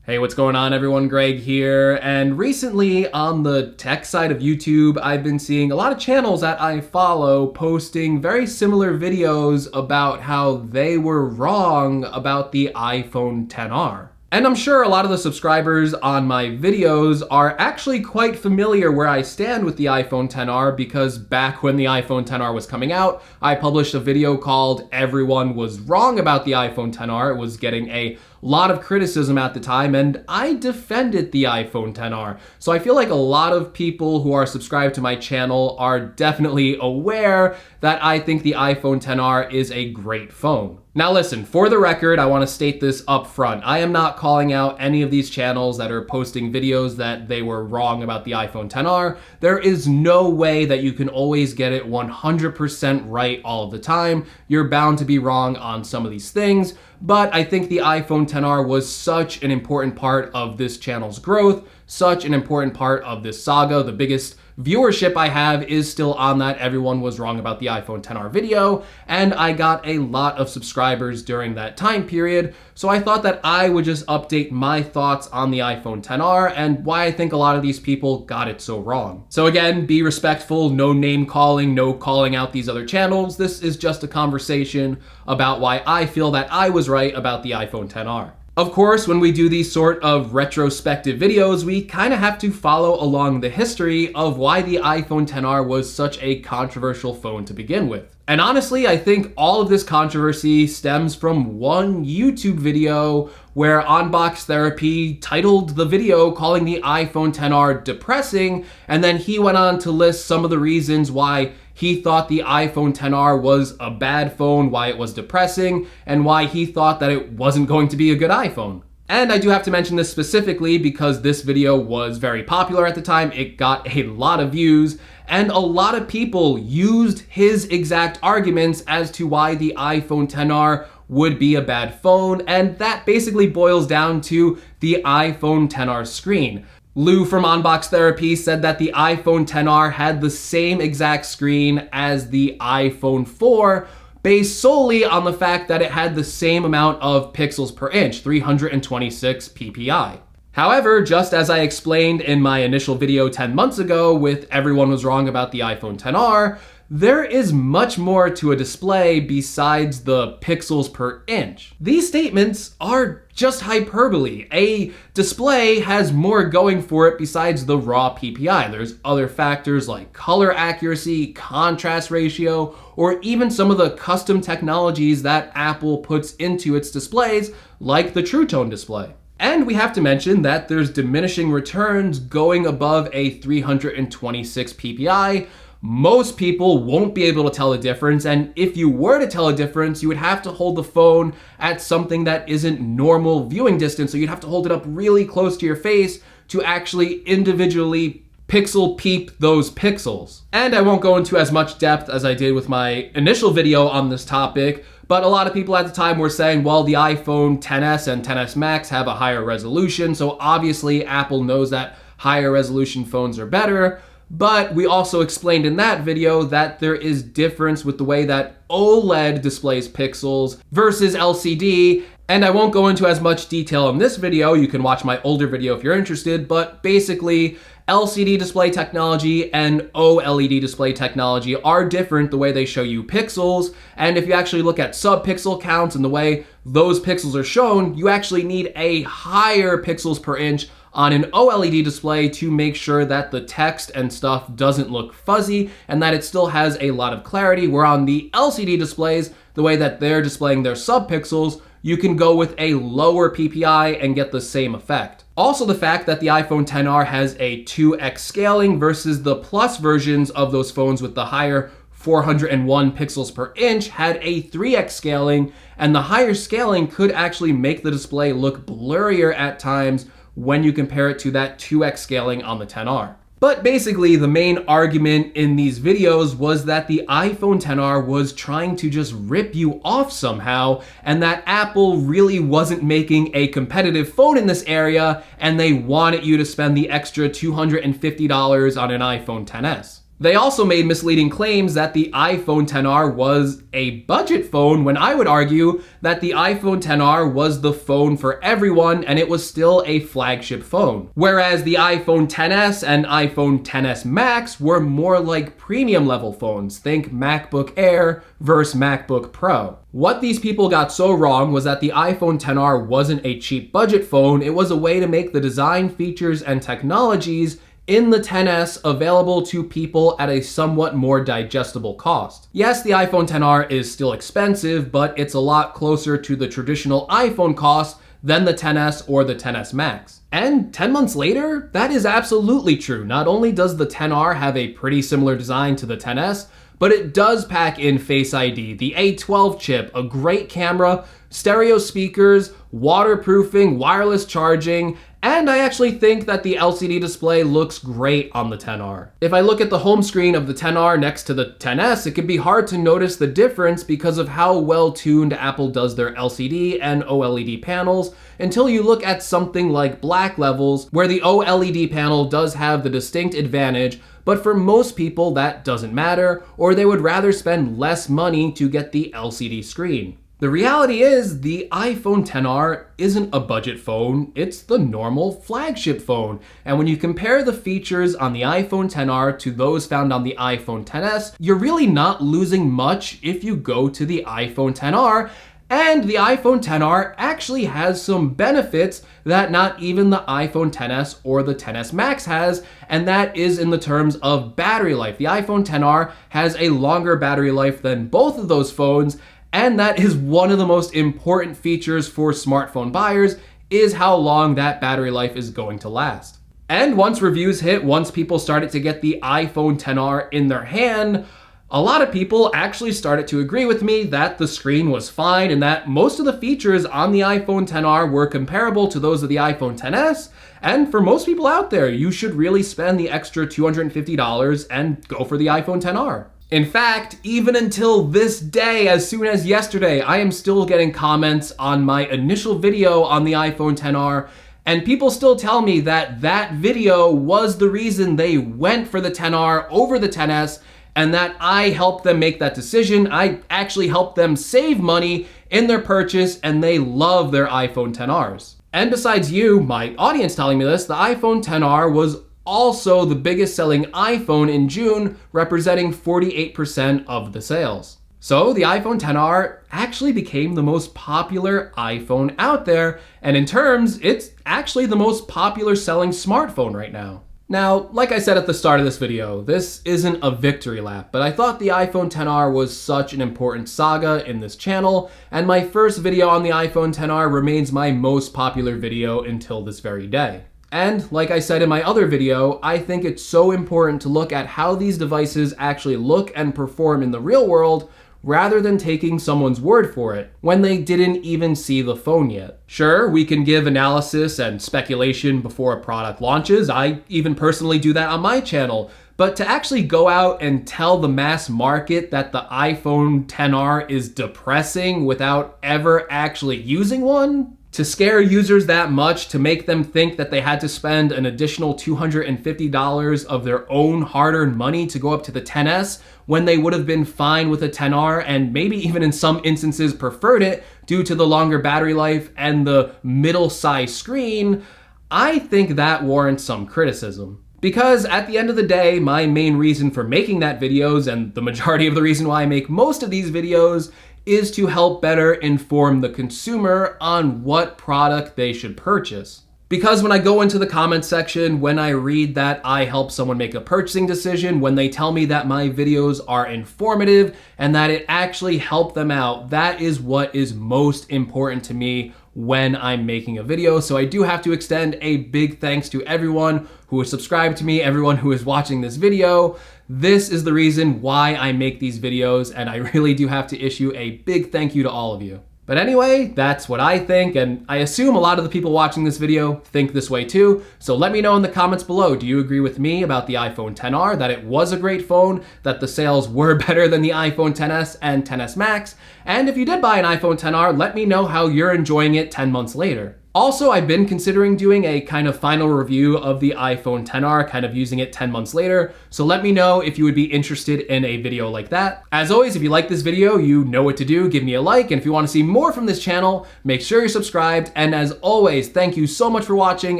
Hey, what's going on everyone? Greg here. And recently on the tech side of YouTube, I've been seeing a lot of channels that I follow posting very similar videos about how they were wrong about the iPhone XR. And I'm sure a lot of the subscribers on my videos are actually quite familiar where I stand with the iPhone XR because back when the iPhone XR was coming out, I published a video called Everyone Was Wrong About the iPhone XR. It was getting a lot of criticism at the time and I defended the iPhone XR. So I feel like a lot of people who are subscribed to my channel are definitely aware that I think the iPhone XR is a great phone. Now listen, for the record, I want to state this up front. I am not calling out any of these channels that are posting videos that they were wrong about the iPhone XR. There is no way that you can always get it 100% right all of the time. You're bound to be wrong on some of these things, but I think the iPhone XR was such an important part of this channel's growth, such an important part of this saga. The biggest viewership I have is still on that Everyone Was Wrong About the iPhone XR video, and I got a lot of subscribers during that time period, so I thought that I would just update my thoughts on the iPhone XR and why I think a lot of these people got it so wrong. So again, be respectful, no name calling, no calling out these other channels. This is just a conversation about why I feel that I was right about the iPhone XR. Of course, when we do these sort of retrospective videos, we kind of have to follow along the history of why the iPhone XR was such a controversial phone to begin with. And honestly, I think all of this controversy stems from one YouTube video where Unbox Therapy titled the video calling the iPhone XR depressing, and then he went on to list some of the reasons why he thought the iPhone XR was a bad phone, why it was depressing, and why he thought that it wasn't going to be a good iPhone. And I do have to mention this specifically because this video was very popular at the time. It got a lot of views, and a lot of people used his exact arguments as to why the iPhone XR would be a bad phone, and that basically boils down to the iPhone XR screen. Lou from Unbox Therapy said that the iPhone XR had the same exact screen as the iPhone 4, based solely on the fact that it had the same amount of pixels per inch, 326 ppi. However, just as I explained in my initial video 10 months ago with Everyone Was Wrong About the iPhone XR, there is much more to a display besides the pixels per inch. These statements are just hyperbole. A display has more going for it besides the raw PPI. There's other factors like color accuracy, contrast ratio, or even some of the custom technologies that Apple puts into its displays, like the True Tone display. And we have to mention that there's diminishing returns going above a 326 ppi. Most people won't be able to tell a difference, and if you were to tell a difference, you would have to hold the phone at something that isn't normal viewing distance, so you'd have to hold it up really close to your face to actually individually pixel peep those pixels. And I won't go into as much depth as I did with my initial video on this topic, but a lot of people at the time were saying, well, the iPhone XS and XS Max have a higher resolution, so obviously Apple knows that higher resolution phones are better. But we also explained in that video that there is difference with the way that OLED displays pixels versus LCD, and I won't go into as much detail in this video. You can watch my older video if you're interested, but basically LCD display technology and OLED display technology are different the way they show you pixels, and if you actually look at sub-pixel counts and the way those pixels are shown, you actually need a higher pixels per inch on an OLED display to make sure that the text and stuff doesn't look fuzzy and that it still has a lot of clarity, where on the LCD displays, the way that they're displaying their sub-pixels, you can go with a lower PPI and get the same effect. Also, the fact that the iPhone XR has a 2x scaling versus the Plus versions of those phones with the higher 401 pixels per inch had a 3x scaling, and the higher scaling could actually make the display look blurrier at times when you compare it to that 2x scaling on the XR. But basically, the main argument in these videos was that the iPhone XR was trying to just rip you off somehow, and that Apple really wasn't making a competitive phone in this area, and they wanted you to spend the extra $250 on an iPhone XS. They also made misleading claims that the iPhone XR was a budget phone, when I would argue that the iPhone XR was the phone for everyone and it was still a flagship phone. Whereas the iPhone XS and iPhone XS Max were more like premium level phones. Think MacBook Air versus MacBook Pro. What these people got so wrong was that the iPhone XR wasn't a cheap budget phone, it was a way to make the design, features, and technologies in the XS available to people at a somewhat more digestible cost. Yes, the iPhone XR is still expensive, but it's a lot closer to the traditional iPhone cost than the XS or the XS Max. And 10 months later, that is absolutely true. Not only does the XR have a pretty similar design to the XS, but it does pack in Face ID, the A12 chip, a great camera, stereo speakers, waterproofing, wireless charging, and I actually think that the LCD display looks great on the XR. If I look at the home screen of the XR next to the XS, it can be hard to notice the difference because of how well tuned Apple does their LCD and OLED panels until you look at something like Black Levels, where the OLED panel does have the distinct advantage, but for most people that doesn't matter, or they would rather spend less money to get the LCD screen. The reality is, the iPhone XR isn't a budget phone, it's the normal flagship phone. And when you compare the features on the iPhone XR to those found on the iPhone XS, you're really not losing much if you go to the iPhone XR. And the iPhone XR actually has some benefits that not even the iPhone XS or the XS Max has, and that is in the terms of battery life. The iPhone XR has a longer battery life than both of those phones, and that is one of the most important features for smartphone buyers, is how long that battery life is going to last. And once reviews hit, once people started to get the iPhone XR in their hand, a lot of people actually started to agree with me that the screen was fine and that most of the features on the iPhone XR were comparable to those of the iPhone XS. And for most people out there, you should really spend the extra $250 and go for the iPhone XR. In fact, even until this day, as soon as yesterday, I am still getting comments on my initial video on the iPhone XR, and people still tell me that that video was the reason they went for the XR over the XS, and that I helped them make that decision. I actually helped them save money in their purchase, and they love their iPhone XRs. And besides you, my audience telling me this, the iPhone XR was also the biggest selling iPhone in June, representing 48% of the sales. So the iPhone XR actually became the most popular iPhone out there, and in terms, it's actually the most popular selling smartphone right now. Now, like I said at the start of this video, this isn't a victory lap, but I thought the iPhone XR was such an important saga in this channel, and my first video on the iPhone XR remains my most popular video until this very day. And like I said in my other video, I think it's so important to look at how these devices actually look and perform in the real world rather than taking someone's word for it when they didn't even see the phone yet. Sure, we can give analysis and speculation before a product launches. I even personally do that on my channel. But to actually go out and tell the mass market that the iPhone XR is depressing without ever actually using one, to scare users that much, to make them think that they had to spend an additional $250 of their own hard-earned money to go up to the XS when they would have been fine with a XR and maybe even in some instances preferred it due to the longer battery life and the middle-sized screen, I think that warrants some criticism. Because at the end of the day, my main reason for making that videos, and the majority of the reason why I make most of these videos, is to help better inform the consumer on what product they should purchase. Because when I go into the comment section, when I read that I help someone make a purchasing decision, when they tell me that my videos are informative and that it actually helped them out, that is what is most important to me when I'm making a video. So I do have to extend a big thanks to everyone who has subscribed to me, everyone who is watching this video. This is the reason why I make these videos, and I really do have to issue a big thank you to all of you. But anyway, that's what I think, and I assume a lot of the people watching this video think this way too. So let me know in the comments below, do you agree with me about the iPhone XR, that it was a great phone, that the sales were better than the iPhone XS and XS Max? And if you did buy an iPhone XR, let me know how you're enjoying it 10 months later. Also, I've been considering doing a kind of final review of the iPhone XR, kind of using it 10 months later. So let me know if you would be interested in a video like that. As always, if you like this video, you know what to do. Give me a like. And if you want to see more from this channel, make sure you're subscribed. And as always, thank you so much for watching,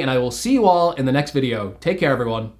and I will see you all in the next video. Take care, everyone.